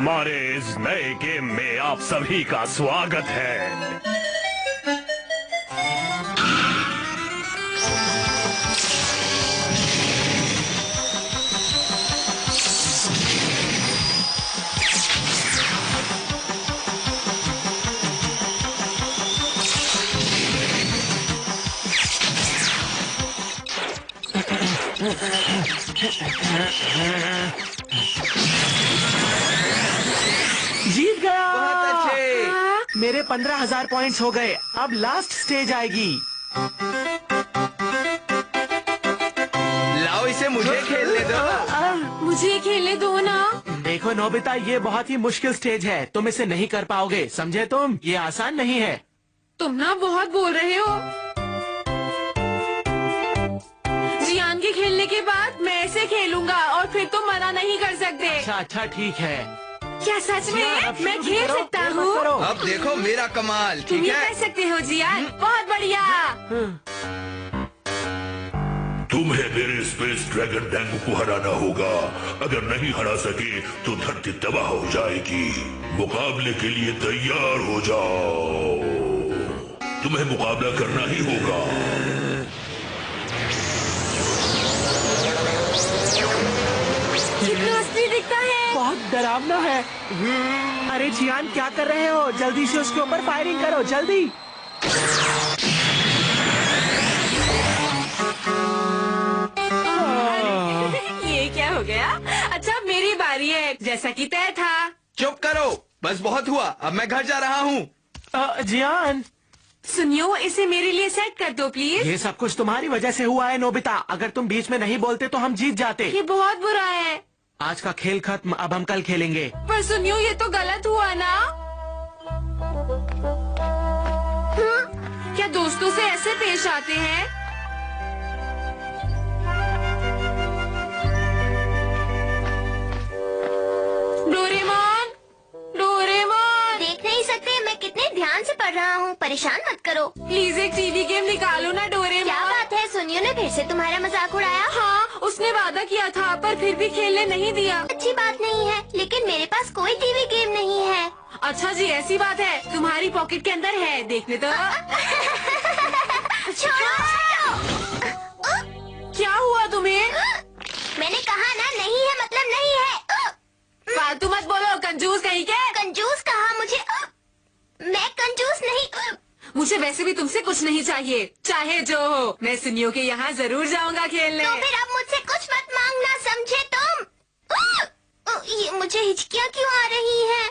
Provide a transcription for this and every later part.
हमारे इस नए गेम में आप सभी का स्वागत है। जीत गया। बहुत अच्छे। मेरे 15,000 पॉइंट्स हो गए। अब लास्ट स्टेज आएगी। लाओ इसे मुझे खेलने दो। मुझे खेलने दो ना। देखो नोबिता, ये बहुत ही मुश्किल स्टेज है, तुम इसे नहीं कर पाओगे, समझे तुम? ये आसान नहीं है। तुम ना बहुत बोल रहे हो। जियान के खेलने के बाद मैं ऐसे खेलूंगा और फिर तुम मना नहीं कर सकते। अच्छा ठीक है। क्या सच में अब मैं शुरू खेल करो, सकता देर मत हूँ? करो। अब देखो मेरा कमाल। तुम ठीक ये है, कर सकते हो जियान, बहुत बढ़िया। तुम्हें मेरे स्पेस ड्रैगन डेंगू को हराना होगा। अगर नहीं हरा सके तो धरती तबाह हो जाएगी। मुकाबले के लिए तैयार हो जाओ। तुम्हें मुकाबला करना ही होगा। कितना असली दिखता है। बहुत डरावना है। अरे जियान, क्या कर रहे हो? जल्दी से उसके ऊपर फायरिंग करो, जल्दी। ये क्या हो गया? अच्छा मेरी बारी है, जैसा कि तय था। चुप करो, बस बहुत हुआ। अब मैं घर जा रहा हूँ। जियान, सुनियो, इसे मेरे लिए सेट कर दो प्लीज। ये सब कुछ तुम्हारी वजह से हुआ है नोबिता। अगर तुम बीच में नहीं बोलते तो हम जीत जाते। ये बहुत बुरा है। आज का खेल खत्म, अब हम कल खेलेंगे। पर सुनियो, ये तो गलत हुआ ना। क्या दोस्तों से ऐसे पेश आते हैं? Doraemon, Doraemon. देख नहीं सकते मैं कितने ध्यान से पढ़ रहा हूँ। परेशान मत करो। प्लीज एक टीवी गेम निकालो ना डोरेमोन। क्या बात है, सुनियो ने फिर से तुम्हारा मजाक उड़ाया? हाँ, उसने वादा किया था पर फिर भी खेलने नहीं दिया। अच्छी बात नहीं है, लेकिन मेरे पास कोई टीवी गेम नहीं है। अच्छा जी, ऐसी बात है, तुम्हारी पॉकेट के अंदर है, देखने तो। छोड़ो। क्या हुआ तुम्हें? मैंने कहा ना, नहीं है मतलब नहीं है। फालतू मत बोलो, कंजूस कहीं के। कंजूस कहा मुझे? मैं कंजूस नहीं। मुझे वैसे भी तुमसे कुछ नहीं चाहिए, चाहे जो हो। मैं सुनियो के यहाँ जरूर जाऊंगा खेलने। तो फिर अब मुझसे कुछ मत मांगना, समझे तुम? ये मुझे हिचकियाँ क्यों आ रही हैं?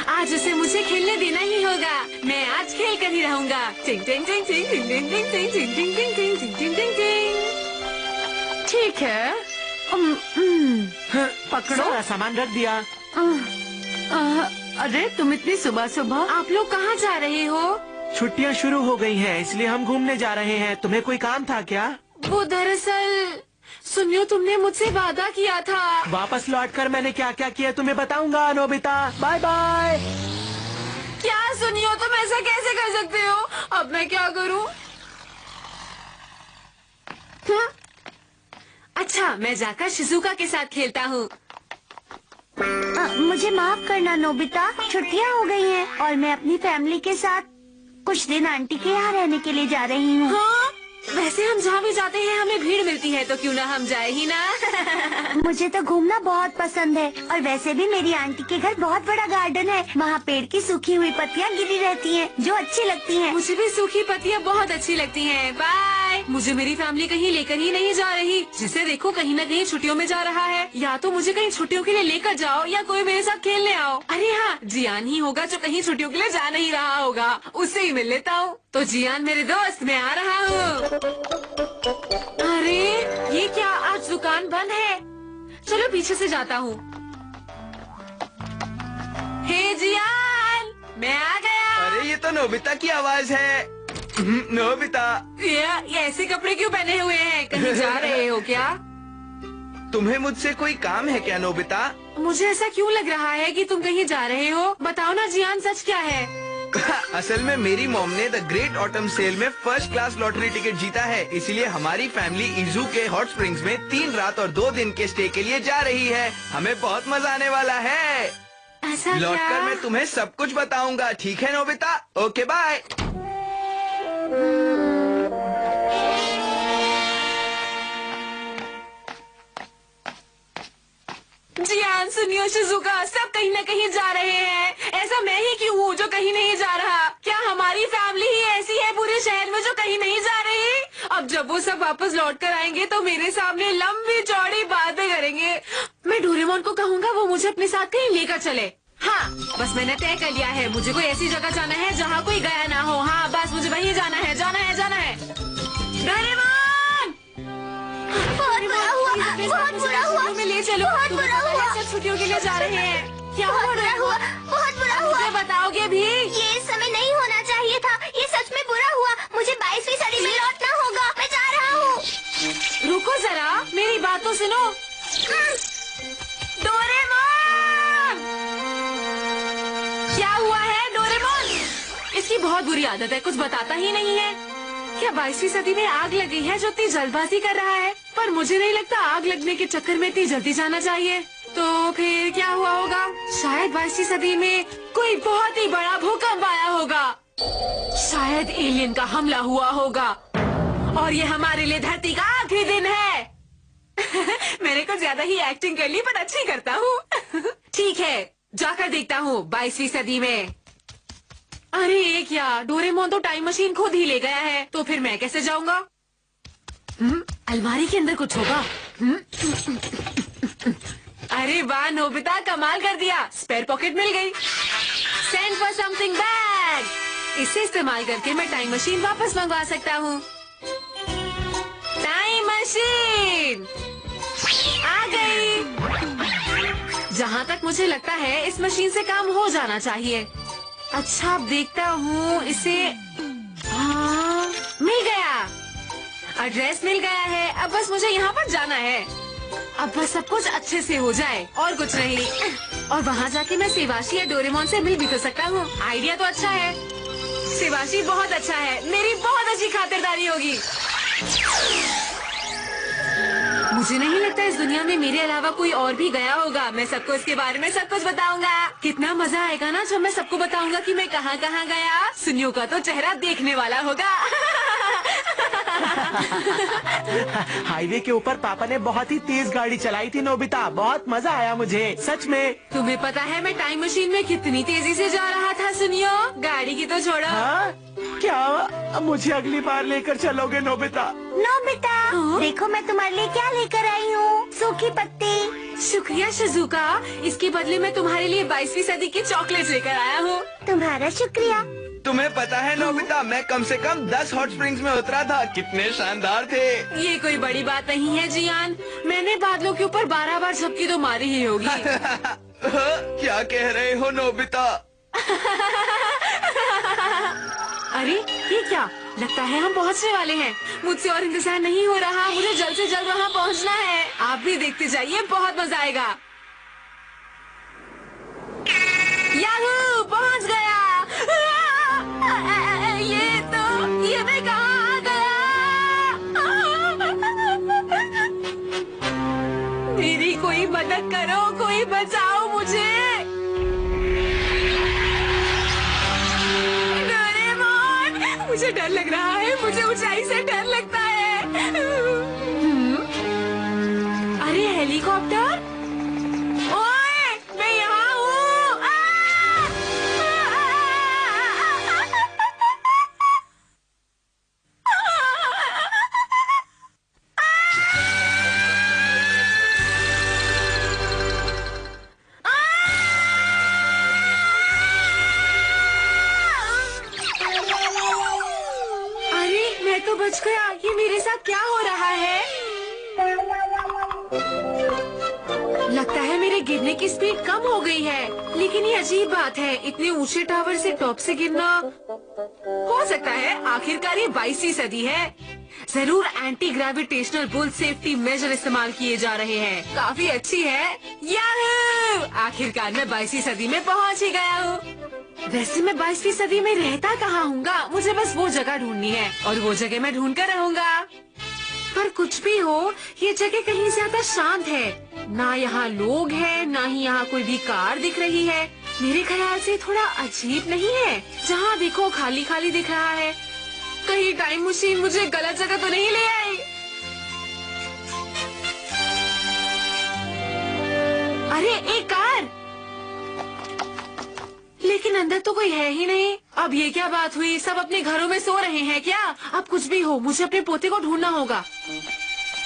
आज उसे मुझे खेलने देना ही होगा। मैं आज खेल कर ही रहूंगा। टिंग टिंग टिंग टिंग टिंग टिंग टिंग टिंग टिंग टिंग टिंग टिंग टिंग टिंग टिंग टिंग। ठीक है। पकड़ो। सारा सामान रख दिया। अरे तुम इतनी सुबह सुबह, आप लोग कहाँ जा रहे हो? छुट्टियां शुरू हो गई हैं, इसलिए हम घूमने जा रहे हैं। तुम्हें कोई काम था क्या? वो दरअसल सुनियो, तुमने मुझसे वादा किया था। वापस लौटकर मैंने क्या क्या किया तुम्हें बताऊंगा नोबिता। Bye bye. क्या सुनियो, तुम ऐसा कैसे कर सकते हो? अब मैं क्या करूं? अच्छा, मैं जाकर शिजुका के साथ खेलता हूँ। मुझे माफ करना नोबिता, छुट्टियाँ हो गई हैं और मैं अपनी फैमिली के साथ कुछ दिन आंटी के यहाँ रहने के लिए जा रही हूँ। हाँ, वैसे हम जहाँ भी जाते हैं हमें भीड़ मिलती है, तो क्यों ना हम जाए ही ना। मुझे तो घूमना बहुत पसंद है और वैसे भी मेरी आंटी के घर बहुत बड़ा गार्डन है। वहाँ पेड़ की सूखी हुई पत्तियाँ गिरी रहती हैं, जो अच्छी लगती हैं। मुझे भी सूखी पत्तियाँ बहुत अच्छी लगती हैं। बाय। मुझे मेरी फैमिली कहीं लेकर ही नहीं जा रही, जिसे देखो कहीं न कहीं छुट्टियों में जा रहा है। या तो मुझे कहीं छुट्टियों के लिए लेकर जाओ या कोई मेरे साथ खेलने आओ। अरे हाँ, जियान ही होगा जो कहीं छुट्टियों के लिए जा नहीं रहा होगा, उससे ही मिल लेता हूँ। तो जियान मेरे दोस्त, मैं आ रहा हूँ। अरे ये क्या, आज दुकान बंद है। चलो पीछे से जाता हूँ। हे जियान, मैं आ गया। अरे ये तो नोबिता की आवाज है। नोबिता, ये ऐसे कपड़े क्यों पहने हुए हैं? कहीं जा रहे हो क्या? तुम्हें मुझसे कोई काम है क्या नोबिता? मुझे ऐसा क्यों लग रहा है कि तुम कहीं जा रहे हो? बताओ ना जियान, सच क्या है? असल में मेरी मॉम ने द ग्रेट ऑटम सेल में फर्स्ट क्लास लॉटरी टिकट जीता है, इसलिए हमारी फैमिली इजू के हॉट स्प्रिंग्स में 3 रात और 2 दिन के स्टे के लिए जा रही है। हमें बहुत मजा आने वाला है। ऐसा लौटकर क्या? मैं तुम्हें सब कुछ बताऊंगा, ठीक है नोबिता? Okay bye. जियान, सुनियो शिजुका, सब कहीं न कहीं जा रहे हैं। ऐसा मैं ही क्यों हूँ जो कहीं नहीं जा रहा? क्या हमारी फैमिली ही ऐसी है पूरे शहर में जो कहीं नहीं जा रही? अब जब वो सब वापस लौट कर आएंगे तो मेरे सामने लंबी चौड़ी बातें करेंगे। मैं डोरेमोन को कहूँगा वो मुझे अपने साथ कहीं लेकर चले। हाँ, बस मैंने तय कर लिया है, मुझे कोई ऐसी जगह जाना है जहाँ कोई गया ना हो। हाँ, बस मुझे वहीं जाना है, जाना है, जाना है। डोरेमोन! बहुत बुरा हुआ, बहुत बुरा हुआ, मैं ले चलो। बहुत बुरा हुआ। सब छुट्टियों के लिए जा रहे हैं। क्या बहुत बुरा हुआ, बहुत बुरा हुआ। मुझे बताओगे भी? ये इस समय नहीं होना चाहिए था। ये सच में बुरा हुआ। मुझे 22वीं सदी में लौटना होगा। मैं जा रहा हूँ। रुको जरा, मेरी बात तो सुनो। डोरेमोन! क्या हुआ है डोरेमोन? इसकी बहुत बुरी आदत है, कुछ बताता ही नहीं है। क्या 22वीं सदी में आग लगी है जो इतनी जल्दबाजी कर रहा है? पर मुझे नहीं लगता आग लगने के चक्कर में इतनी जल्दी जाना चाहिए। तो फिर क्या हुआ होगा? शायद 22वीं सदी में कोई बहुत ही बड़ा भूकंप आया होगा। शायद एलियन का हमला हुआ होगा और ये हमारे लिए धरती का आखिरी दिन है। मैंने कुछ ज्यादा ही एक्टिंग कर ली, पर अच्छी करता हूँ। ठीक है, जाकर देखता हूँ 22वीं सदी में। अरे ये क्या, डोरेमोन तो टाइम मशीन खुद ही ले गया है, तो फिर मैं कैसे जाऊंगा? अलमारी के अंदर कुछ होगा। अरे वाह नोबिता, कमाल कर दिया, स्पेयर पॉकेट मिल गई। Send for something bag. इसे इस्तेमाल करके मैं टाइम मशीन वापस मंगवा सकता हूँ। टाइम मशीन आ गई। जहाँ तक मुझे लगता है इस मशीन से काम हो जाना चाहिए। अच्छा, अब देखता हूँ इसे। हाँ, मिल गया, एड्रेस मिल गया है। अब बस मुझे यहाँ पर जाना है। अब बस सब कुछ अच्छे से हो जाए और कुछ नहीं। और वहाँ जाके मैं सेवाशी या डोरेमोन से मिल भी तो सकता हूँ। आइडिया तो अच्छा है। सेवाशी बहुत अच्छा है, मेरी बहुत अच्छी खातिरदारी होगी। मुझे नहीं लगता इस दुनिया में मेरे अलावा कोई और भी गया होगा। मैं सबको इसके बारे में सब कुछ बताऊंगा। कितना मजा आएगा ना जब मैं सबको बताऊंगा कि मैं कहाँ कहाँ गया। सुनियो का तो चेहरा देखने वाला होगा। हाईवे के ऊपर पापा ने बहुत ही तेज गाड़ी चलाई थी नोबिता, बहुत मजा आया मुझे, सच में। तुम्हें पता है मैं टाइम मशीन में कितनी तेजी से जा रहा था? सुनियो, गाड़ी की तो छोड़ो। हाँ? क्या मुझे अगली बार लेकर चलोगे नोबिता? नोबिता, देखो मैं तुम्हारे लिए क्या लेकर आई हूँ। सूखी पत्ती। शुक्रिया शिजुका, इसके बदले मैं तुम्हारे लिए 22वीं सदी की चॉकलेट लेकर आया हूँ। तुम्हारा शुक्रिया। तुम्हें पता है नोबिता, मैं कम से कम 10 हॉट स्प्रिंग्स में उतरा था। कितने शानदार थे। ये कोई बड़ी बात नहीं है जियान, मैंने बादलों के ऊपर 12 बार झपकी तो मारी ही होगी। क्या कह रहे हो नोबिता? अरे ये क्या, लगता है हम पहुंचने वाले हैं। मुझसे और इंतजार नहीं हो रहा, मुझे जल्द से जल्द वहाँ पहुँचना है। आप भी देखते जाइए, बहुत मजा आएगा। याहू, पहुँच गया। ये मैं कहाँ आ गया? मेरी कोई मदद करो, कोई बचाओ मुझे। मुझे डर लग रहा है, मुझे ऊंचाई से डर लगता है। अरे हेलीकॉप्टर, ओए मैं यहाँ हूँ। तो बच गया। ये मेरे साथ क्या हो रहा है? लगता है मेरे गिरने की स्पीड कम हो गई है, लेकिन ये अजीब बात है, इतने ऊंचे टावर से टॉप से गिरना। हो सकता है आखिरकार ये 22वीं सदी है। जरूर anti gravitational bull safety major इस्तेमाल किए जा रहे हैं। काफी अच्छी है। याहू! आखिरकार मैं 22वीं सदी में पहुंच ही गया हूँ। वैसे मैं 22वीं सदी में रहता कहाँ हूँगा, मुझे बस वो जगह ढूंढनी है और वो जगह मैं ढूंढ कर रहूँगा। पर कुछ भी हो, ये जगह कहीं ज्यादा शांत है। ना यहाँ लोग हैं, ना ही यहाँ कोई भी कार दिख रही है। मेरे ख्याल से थोड़ा अजीब नहीं है? जहाँ देखो खाली खाली दिख रहा है। कहीं टाइम मशीन मुझे गलत जगह तो नहीं ले आई? अरे एक कार, लेकिन अंदर तो कोई है ही नहीं। अब ये क्या बात हुई? सब अपने घरों में सो रहे हैं क्या? अब कुछ भी हो, मुझे अपने पोते को ढूंढना होगा।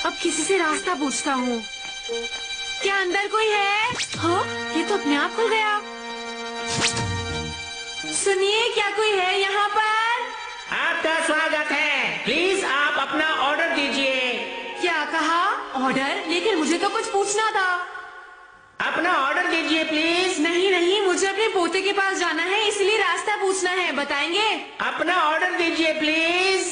अब किसी से रास्ता पूछता हूँ। क्या अंदर कोई है? हाँ, ये तो अपने आप खुल गया। सुनिए, क्या कोई है यहाँ पर? आपका स्वागत है। प्लीज आप अपना ऑर्डर दीजिए। क्या कहा? ऑर्डर? लेकिन मुझे तो कुछ पूछना था। अपना ऑर्डर दीजिए प्लीज। नहीं नहीं, मुझे अपने पोते के पास जाना है, इसलिए रास्ता पूछना है। बताएंगे? अपना ऑर्डर दीजिए प्लीज।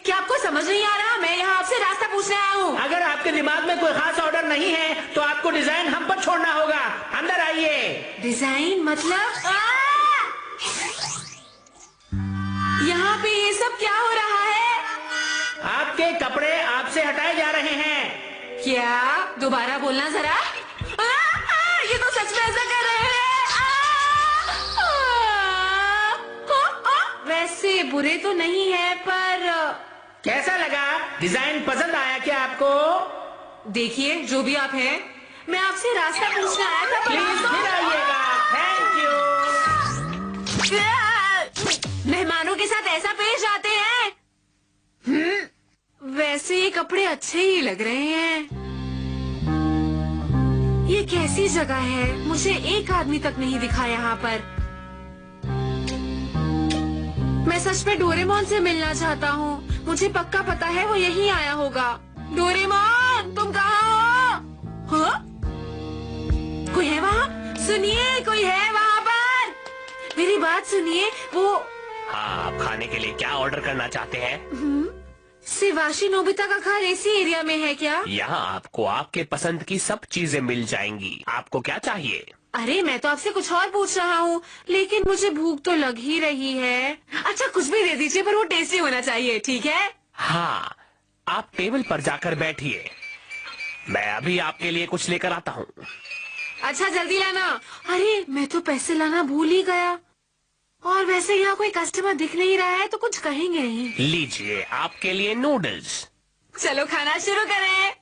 क्या आपको समझ नहीं आ रहा? मैं यहाँ आपसे रास्ता पूछने आया हूँ। अगर आपके दिमाग में कोई खास ऑर्डर नहीं है तो आपको डिजाइन हम पर छोड़ना होगा। अंदर आइए। डिजाइन मतलब? यहाँ पे ये सब क्या हो रहा है? आपके कपड़े आपसे हटाए जा रहे हैं। क्या? दोबारा बोलना जरा। ये तो सच में ऐसा कर रहे हैं। वैसे बुरे तो नहीं है, पर कैसा लगा? डिजाइन पसंद आया क्या आपको? देखिए, जो भी आप हैं, मैं आपसे रास्ता पूछना आया था। प्लीज फिर आइएगा। Thank you. मेहमानों के साथ ऐसा पेश आते हैं? वैसे ये कपड़े अच्छे ही लग रहे हैं। ये कैसी जगह है? मुझे एक आदमी तक नहीं दिखा यहाँ पर। मैं सच में डोरेमोन से मिलना चाहता हूँ। मुझे पक्का पता है वो यहीं आया होगा। डोरेमोन, तुम कहाँ हो? हाँ? कोई है वहाँ? सुनिए, कोई है वहाँ पर? मेरी बात सुनिए। वो हाँ, आप खाने के लिए क्या ऑर्डर करना चाहते हैं? शिवाशी नोबिता का घर इसी एरिया में है क्या? यहाँ आपको आपके पसंद की सब चीजें मिल जाएंगी। आपको क्या चाहिए? अरे मैं तो आपसे कुछ और पूछ रहा हूँ, लेकिन मुझे भूख तो लग ही रही है। अच्छा, कुछ भी दे दीजिए, पर वो टेस्टी होना चाहिए, ठीक है? हाँ, आप टेबल पर जाकर बैठिए, मैं अभी आपके लिए कुछ लेकर आता हूँ। अच्छा, जल्दी लाना। अरे मैं तो पैसे लाना भूल ही गया। और वैसे यहाँ कोई कस्टमर दिख नहीं रहा है, तो कुछ कहेंगे नहीं। लीजिए आपके लिए नूडल्स। चलो खाना शुरू करें।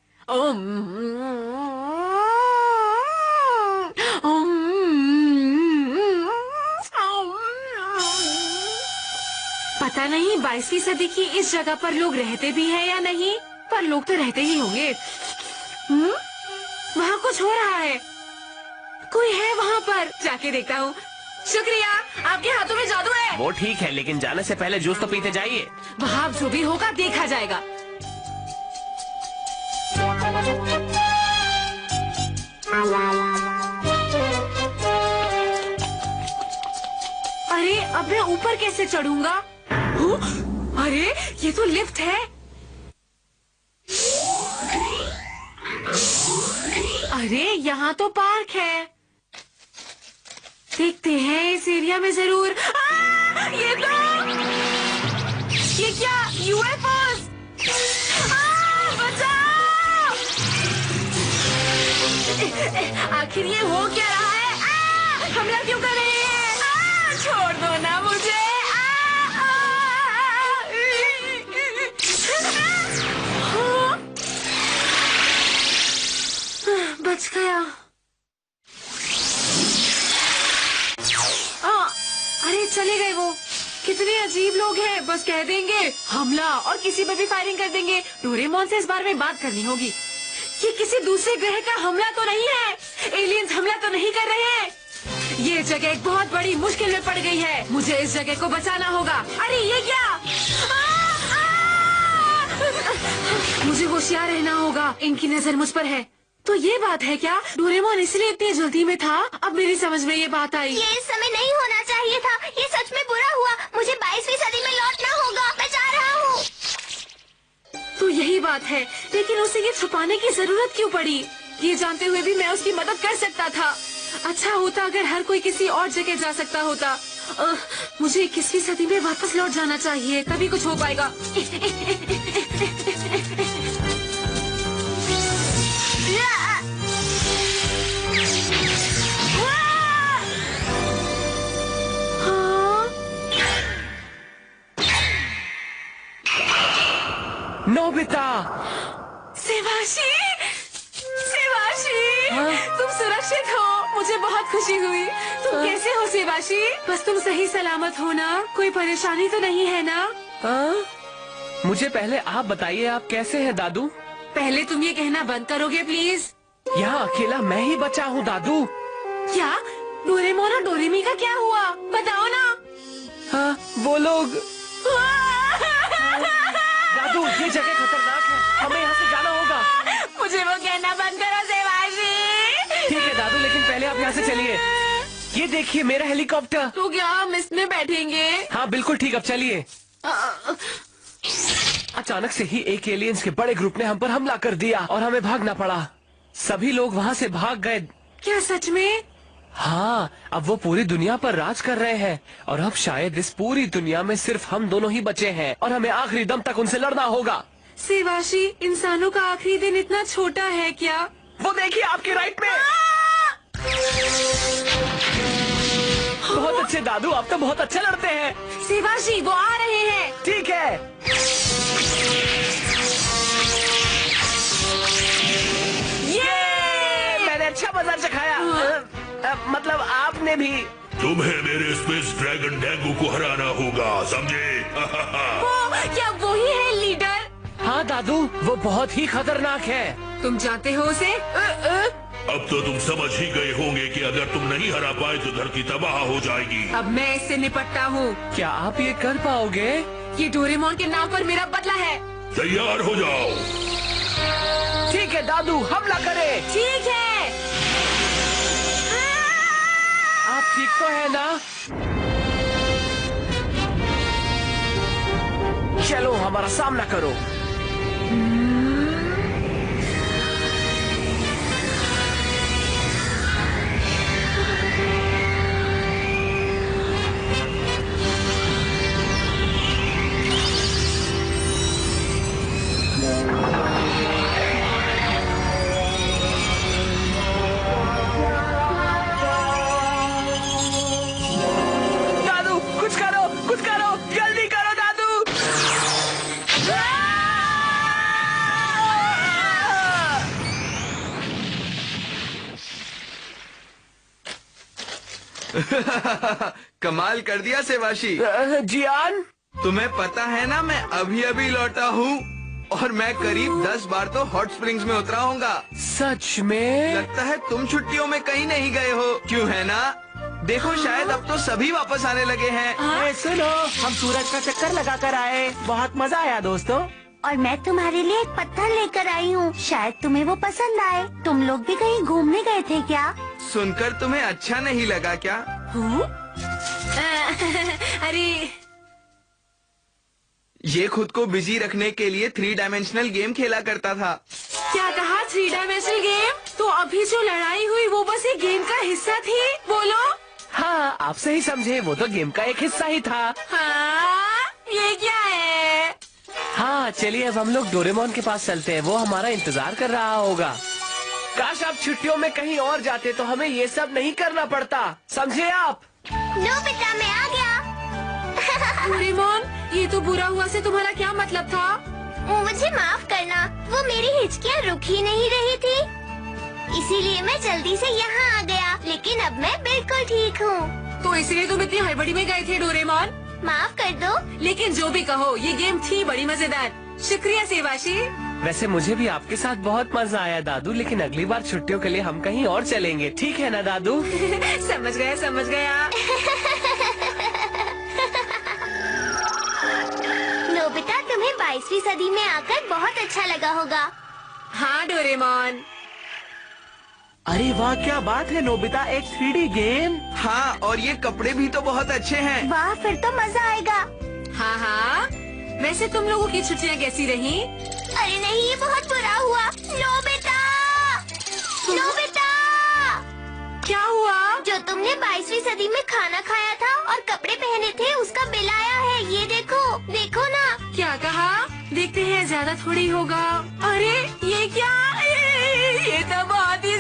पता नहीं 22वीं सदी की इस जगह पर लोग रहते भी हैं या नहीं, पर लोग तो रहते ही होंगे। वहाँ कुछ हो रहा है। कोई है वहाँ पर, जाके देखता हूँ। शुक्रिया, आपके हाथों में जादू है। वो ठीक है, लेकिन जाने से पहले जूस तो पीते जाइए। वहाँ जो भी होगा देखा जाएगा। अरे अब मैं ऊपर कैसे चढ़ूंगा? अरे ये तो लिफ्ट है। अरे यहाँ तो पार्क है। देखते हैं इस एरिया में जरूर। ये क्या? यूएफओस! बचाओ! आखिर ये हो क्या रहा है? हमला क्यों कर रहे हैं? छोड़ दो ना मुझे। बच गया। अरे चले गए वो। कितने अजीब लोग हैं। बस कह देंगे हमला और किसी पर भी फायरिंग कर देंगे। डोरेमोन से इस बारे में बात करनी होगी। ये किसी दूसरे ग्रह का हमला तो नहीं है? एलियंस हमला तो नहीं कर रहे हैं? ये जगह एक बहुत बड़ी मुश्किल में पड़ गई है। मुझे इस जगह को बचाना होगा। अरे ये क्या? मुझे होशियार रहना होगा। इनकी नजर मुझ पर है। तो ये बात है क्या? डोरेमोन इसलिए इतनी जल्दी में था? अब मेरी समझ में ये बात आई। ये इस समय नहीं होना चाहिए था। ये सच में बुरा हुआ। मुझे 22वीं सदी में लौटना होगा। मैं जा रहा हूँ। तो यही बात है, लेकिन उसे ये छुपाने की जरूरत क्यों पड़ी? ये जानते हुए भी मैं उसकी मदद कर सकता था। अच्छा होता अगर हर कोई किसी और जगह जा सकता होता। मुझे 21वीं सदी में वापस लौट जाना चाहिए, तभी कुछ हो पाएगा। नोबिता, सेवाशी, तुम सुरक्षित हो, मुझे बहुत खुशी हुई। तुम कैसे हो सेवाशी? बस तुम सही सलामत हो ना? कोई परेशानी तो नहीं है ना? मुझे पहले आप बताइए, आप कैसे हैं दादू? पहले तुम ये कहना बंद करोगे प्लीज? यहाँ अकेला मैं ही बचा हूँ दादू। क्या डोरेमोन और डोरेमी का क्या हुआ? बताओ ना। हाँ, वो लोग। दादू, ये जगह खतरनाक है, हमें यहाँ से जाना होगा। मुझे वो कहना बंद करो सेवाशी। ठीक है दादू, लेकिन पहले आप यहाँ से चलिए। ये देखिए मेरा हेलीकॉप्टर। तो क्या हम इसमें बैठेंगे? हाँ बिल्कुल ठीक, अब चलिए। अचानक से ही एक एलियंस के बड़े ग्रुप ने हम पर हमला कर दिया और हमें भागना पड़ा। सभी लोग वहाँ से भाग गए। क्या सच में? हाँ, अब वो पूरी दुनिया पर राज कर रहे हैं और अब शायद इस पूरी दुनिया में सिर्फ हम दोनों ही बचे हैं और हमें आखिरी दम तक उनसे लड़ना होगा। सेवाशी, इंसानों का आखिरी दिन इतना छोटा है क्या? वो देखिए आपके राइट में। बहुत अच्छे दादू, आप तो बहुत अच्छा लड़ते हैं। सेवाशी, वो आ रहे हैं। ठीक है। ये मैंने अच्छा मजा चखाया। मतलब आपने भी। तुम्हें मेरे स्पेस ड्रैगन डेंगू को हराना होगा, समझे? क्या वही है लीडर? हाँ दादू, वो बहुत ही खतरनाक है। तुम जानते हो उसे? अब तो तुम समझ ही गए होंगे कि अगर तुम नहीं हरा पाए तो धरती तबाह हो जाएगी। अब मैं इससे निपटता हूँ। क्या आप ये कर पाओगे? ये डोरेमोन के नाम पर मेरा बदला है। तैयार हो जाओ। ठीक है दादू, हमला करें। ठीक है। आप ठीक तो है ना? चलो हमारा सामना करो। दादू कुछ करो, कुछ करो, जल्दी करो दादू। कमाल कर दिया सेवाशी। जियान, तुम्हें पता है ना, मैं अभी अभी लौटा हूँ और मैं करीब 10 बार तो हॉट स्प्रिंग्स में उतरा होऊंगा। सच में? लगता है तुम छुट्टियों में कहीं नहीं गए हो, क्यों है ना? देखो शायद अब तो सभी वापस आने लगे हैं। ए, सुनो, हम सूरज का चक्कर लगा कर आए, बहुत मजा आया दोस्तों। और मैं तुम्हारे लिए एक पत्थर लेकर आई हूँ, शायद तुम्हें वो पसंद आए। तुम लोग भी कहीं घूमने गए थे क्या? सुनकर तुम्हें अच्छा नहीं लगा क्या? अरे ये खुद को बिजी रखने के लिए 3 डायमेंशनल गेम खेला करता था। क्या कहा? 3 डायमेंशनल गेम? तो अभी जो लड़ाई हुई वो बस एक गेम का हिस्सा थी? बोलो। हाँ, आप सही समझे, वो तो गेम का एक हिस्सा ही था। हाँ, ये क्या है? हाँ चलिए, अब हम लोग डोरेमोन के पास चलते हैं, वो हमारा इंतजार कर रहा होगा। काश आप छुट्टियों में कहीं और जाते तो हमें ये सब नहीं करना पड़ता, समझे आप? नोबिता, मैं आ गया। डोरेमोन, ये तो बुरा हुआ से तुम्हारा क्या मतलब था? मुझे माफ करना, वो मेरी हिचकियाँ रुक ही नहीं रही थी, इसीलिए मैं जल्दी से यहाँ आ गया। लेकिन अब मैं बिल्कुल ठीक हूँ। तो इसलिए तुम इतनी हड़बड़ी में गए थे डोरेमोन? माफ कर दो। लेकिन जो भी कहो, ये गेम थी बड़ी मजेदार। शुक्रिया सेवाशी। वैसे मुझे भी आपके साथ बहुत मजा आया दादू, लेकिन अगली बार छुट्टियों के लिए हम कहीं और चलेंगे, ठीक है ना दादू? समझ गया, समझ गया। नोबिता, तुम्हें 22वीं सदी में आकर बहुत अच्छा लगा होगा। हाँ डोरेमोन। अरे वाह, क्या बात है नोबिता, एक 3D गेम। हाँ, और ये कपड़े भी तो बहुत अच्छे हैं। वाह, फिर तो मजा आएगा। हाँ हाँ। वैसे तुम लोगों की छुट्टियाँ कैसी रही? अरे नहीं, ये बहुत बुरा हुआ। नोबिता, नोबिता, क्या हुआ? जो तुमने जिसने 22वीं सदी में खाना खाया था और कपड़े पहने थे उसका बिल आया है। ये देखो, देखो ना। क्या कहा? देखते हैं, ज्यादा थोड़ी होगा। अरे ये क्या? ये तो बहुत ही